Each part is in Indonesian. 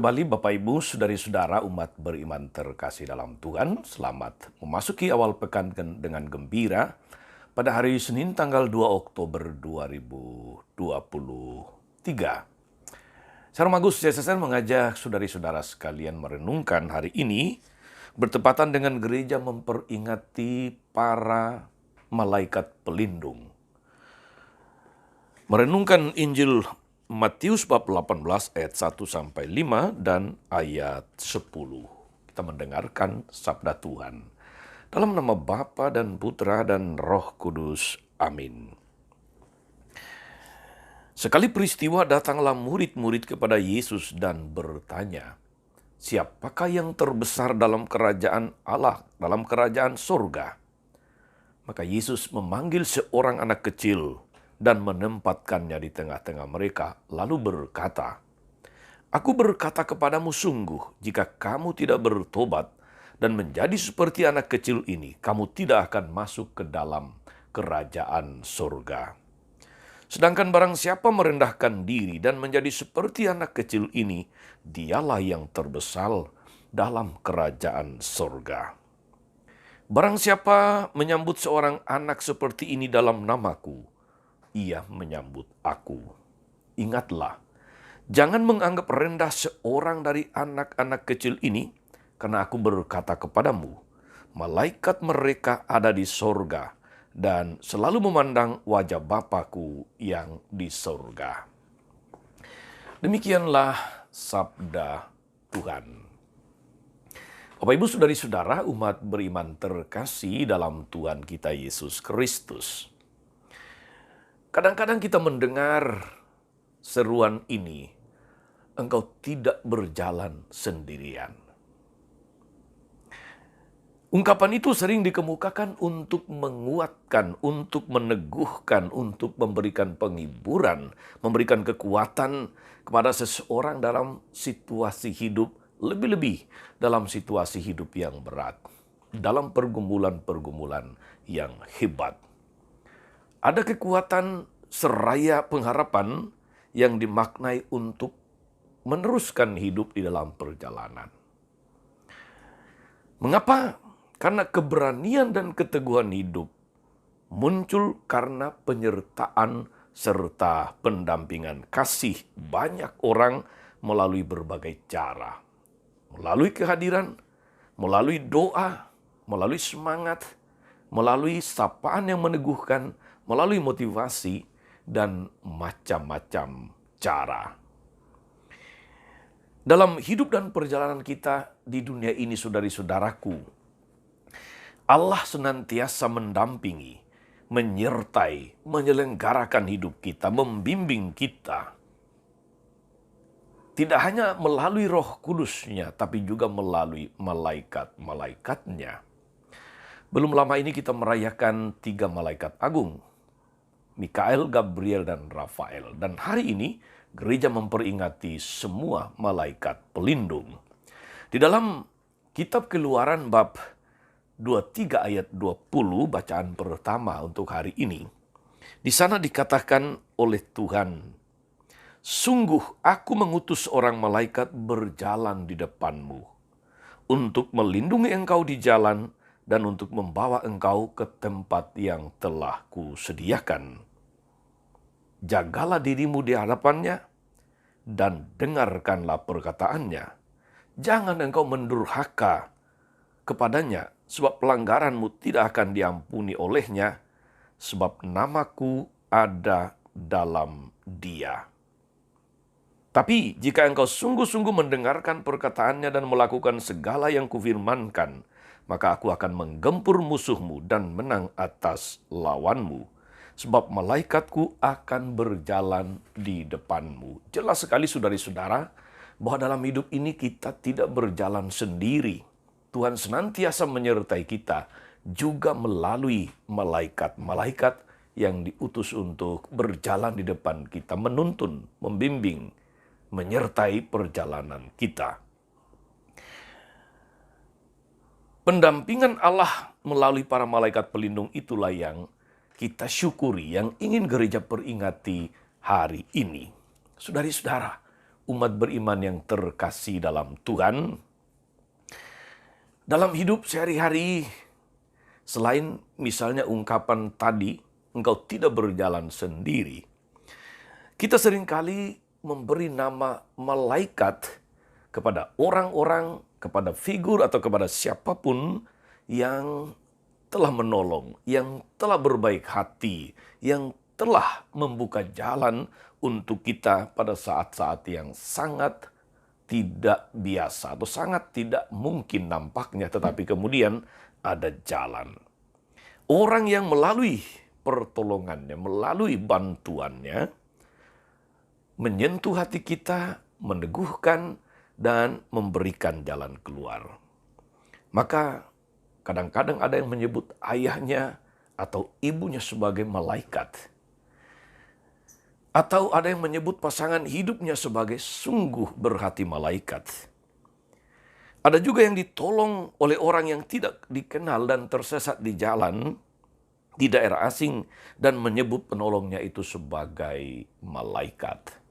kembali Bapak Ibu, saudari-saudara umat beriman terkasih dalam Tuhan. Selamat memasuki awal pekan dengan gembira pada hari Senin tanggal 2 Oktober 2023. Saya Agus CSSN mengajak saudari-saudara sekalian merenungkan hari ini bertepatan dengan gereja memperingati para malaikat pelindung. Merenungkan Injil Matius bab 18 ayat 1-5 dan ayat 10. Kita mendengarkan sabda Tuhan. Dalam nama Bapa dan Putra dan Roh Kudus. Amin. Sekali peristiwa datanglah murid-murid kepada Yesus dan bertanya, "Siapakah yang terbesar dalam kerajaan Allah, dalam kerajaan surga?" Maka Yesus memanggil seorang anak kecil dan menempatkannya di tengah-tengah mereka, lalu berkata, "Aku berkata kepadamu sungguh, jika kamu tidak bertobat dan menjadi seperti anak kecil ini, kamu tidak akan masuk ke dalam kerajaan surga. Sedangkan barang siapa merendahkan diri dan menjadi seperti anak kecil ini, dialah yang terbesar dalam kerajaan surga. Barang siapa menyambut seorang anak seperti ini dalam namaku, ia menyambut aku. Ingatlah, jangan menganggap rendah seorang dari anak-anak kecil ini, karena aku berkata kepadamu, malaikat mereka ada di sorga dan selalu memandang wajah Bapa-Ku yang di sorga." Demikianlah sabda Tuhan. Bapak Ibu saudari-saudara umat beriman terkasih dalam Tuhan kita Yesus Kristus. Kadang-kadang kita mendengar seruan ini, engkau tidak berjalan sendirian. Ungkapan itu sering dikemukakan untuk menguatkan, untuk meneguhkan, untuk memberikan penghiburan, memberikan kekuatan kepada seseorang dalam situasi hidup, lebih-lebih dalam situasi hidup yang berat, dalam pergumulan-pergumulan yang hebat. Ada kekuatan seraya pengharapan yang dimaknai untuk meneruskan hidup di dalam perjalanan. Mengapa? Karena keberanian dan keteguhan hidup muncul karena penyertaan serta pendampingan kasih banyak orang melalui berbagai cara. Melalui kehadiran, melalui doa, melalui semangat, melalui sapaan yang meneguhkan, melalui motivasi, dan macam-macam cara. Dalam hidup dan perjalanan kita di dunia ini, saudari-saudaraku, Allah senantiasa mendampingi, menyertai, menyelenggarakan hidup kita, membimbing kita. Tidak hanya melalui Roh Kudus-Nya, tapi juga melalui malaikat-malaikatnya. Belum lama ini kita merayakan 3 malaikat agung, Mikael, Gabriel, dan Rafael. Dan hari ini gereja memperingati semua malaikat pelindung. Di dalam kitab Keluaran bab 23 ayat 20, bacaan pertama untuk hari ini, di sana dikatakan oleh Tuhan, "Sungguh aku mengutus orang malaikat berjalan di depanmu, untuk melindungi engkau di jalan, dan untuk membawa engkau ke tempat yang telah kusediakan. Jagalah dirimu di hadapannya, dan dengarkanlah perkataannya. Jangan engkau mendurhaka kepadanya, sebab pelanggaranmu tidak akan diampuni olehnya, sebab namaku ada dalam dia. Tapi jika engkau sungguh-sungguh mendengarkan perkataannya dan melakukan segala yang kufirmankan, maka aku akan menggempur musuhmu dan menang atas lawanmu. Sebab malaikatku akan berjalan di depanmu." Jelas sekali saudari-saudara, bahwa dalam hidup ini kita tidak berjalan sendiri. Tuhan senantiasa menyertai kita, juga melalui malaikat-malaikat yang diutus untuk berjalan di depan kita, menuntun, membimbing, menyertai perjalanan kita. Pendampingan Allah melalui para malaikat pelindung itulah yang kita syukuri, yang ingin gereja peringati hari ini. Saudari-saudara, umat beriman yang terkasih dalam Tuhan, dalam hidup sehari-hari, selain misalnya ungkapan tadi, engkau tidak berjalan sendiri, kita seringkali memberi nama malaikat kepada orang-orang, kepada figur atau kepada siapapun yang telah menolong, yang telah berbaik hati, yang telah membuka jalan untuk kita pada saat-saat yang sangat tidak biasa atau sangat tidak mungkin nampaknya, tetapi kemudian ada jalan. Orang yang melalui pertolongannya, melalui bantuannya, menyentuh hati kita, meneguhkan, dan memberikan jalan keluar. Maka kadang-kadang ada yang menyebut ayahnya atau ibunya sebagai malaikat. Atau ada yang menyebut pasangan hidupnya sebagai sungguh berhati malaikat. Ada juga yang ditolong oleh orang yang tidak dikenal dan tersesat di jalan, di daerah asing, dan menyebut penolongnya itu sebagai malaikat.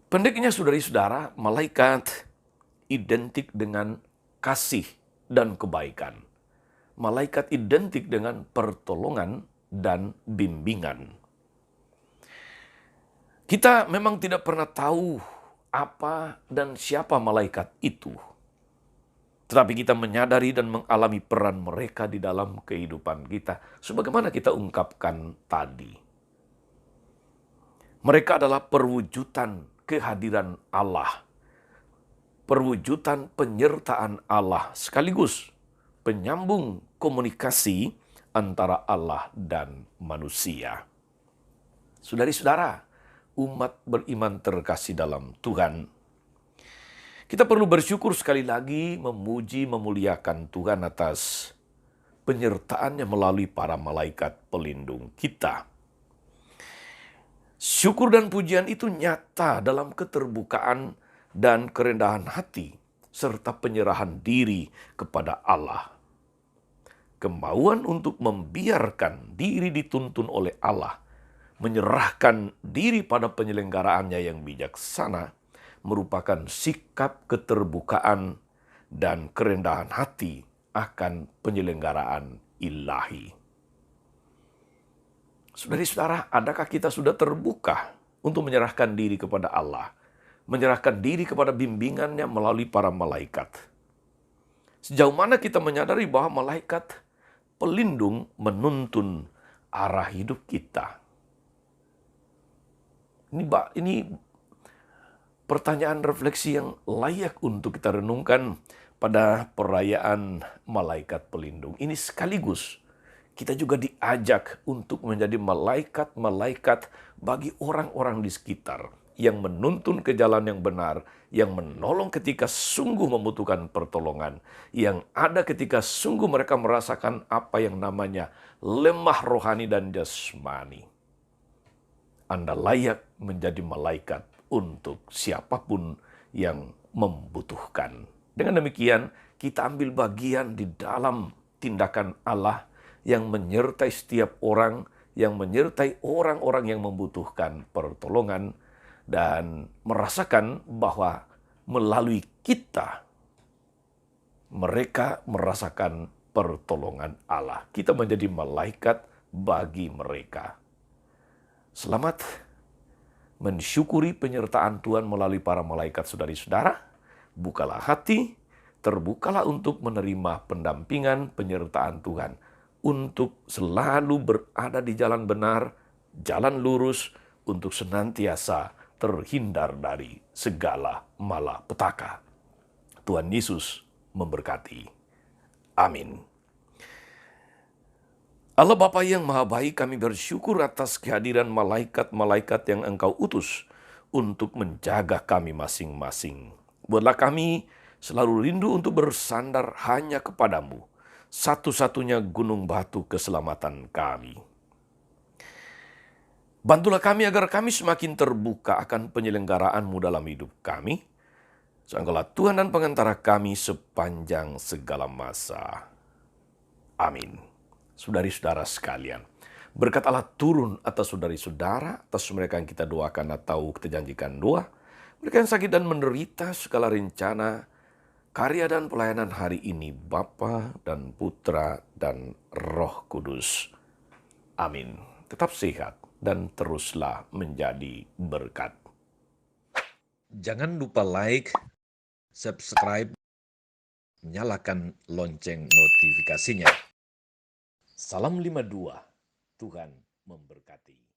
Pendeknya saudari-saudara, malaikat identik dengan kasih dan kebaikan. Malaikat identik dengan pertolongan dan bimbingan. Kita memang tidak pernah tahu apa dan siapa malaikat itu. Tetapi kita menyadari dan mengalami peran mereka di dalam kehidupan kita. Sebagaimana kita ungkapkan tadi. Mereka adalah perwujudan kehadiran Allah. Perwujudan penyertaan Allah sekaligus penyambung komunikasi antara Allah dan manusia. Saudari-saudara, umat beriman terkasih dalam Tuhan, kita perlu bersyukur sekali lagi, memuji, memuliakan Tuhan atas penyertaannya melalui para malaikat pelindung kita. Syukur dan pujian itu nyata dalam keterbukaan dan kerendahan hati, serta penyerahan diri kepada Allah. Kemauan untuk membiarkan diri dituntun oleh Allah, menyerahkan diri pada penyelenggaraannya yang bijaksana, merupakan sikap keterbukaan dan kerendahan hati akan penyelenggaraan ilahi. Saudari-saudara, adakah kita sudah terbuka untuk menyerahkan diri kepada Allah, menyerahkan diri kepada bimbingannya melalui para malaikat? Sejauh mana kita menyadari bahwa malaikat pelindung menuntun arah hidup kita? Ini pertanyaan refleksi yang layak untuk kita renungkan pada perayaan malaikat pelindung. Ini sekaligus kita juga diajak untuk menjadi malaikat-malaikat bagi orang-orang di sekitar yang menuntun ke jalan yang benar, yang menolong ketika sungguh membutuhkan pertolongan, yang ada ketika sungguh mereka merasakan apa yang namanya lemah rohani dan jasmani. Anda layak menjadi malaikat untuk siapapun yang membutuhkan. Dengan demikian, kita ambil bagian di dalam tindakan Allah yang menyertai setiap orang, yang menyertai orang-orang yang membutuhkan pertolongan, dan merasakan bahwa melalui kita, mereka merasakan pertolongan Allah. Kita menjadi malaikat bagi mereka. Selamat mensyukuri penyertaan Tuhan melalui para malaikat, saudari-saudara. Bukalah hati, terbukalah untuk menerima pendampingan, penyertaan Tuhan, untuk selalu berada di jalan benar, jalan lurus, untuk senantiasa terhindar dari segala malapetaka. Tuhan Yesus memberkati. Amin. Allah Bapa yang Maha Baik, kami bersyukur atas kehadiran malaikat-malaikat yang Engkau utus untuk menjaga kami masing-masing. Buatlah kami selalu rindu untuk bersandar hanya kepadamu, satu-satunya gunung batu keselamatan kami. Bantulah kami agar kami semakin terbuka akan penyelenggaraan-Mu dalam hidup kami. Engkaulah Tuhan dan pengantara kami sepanjang segala masa. Amin. Saudari-saudara sekalian, Berkat Allah turun atas saudari-saudara, atas mereka yang kita doakan atau kita janjikan doa, mereka yang sakit dan menderita segala rencana, karya dan pelayanan hari ini, Bapa dan Putra dan Roh Kudus. Amin. Tetap sehat dan teruslah menjadi berkat. Jangan lupa like, subscribe, nyalakan lonceng notifikasinya. Salam 52. Tuhan memberkati.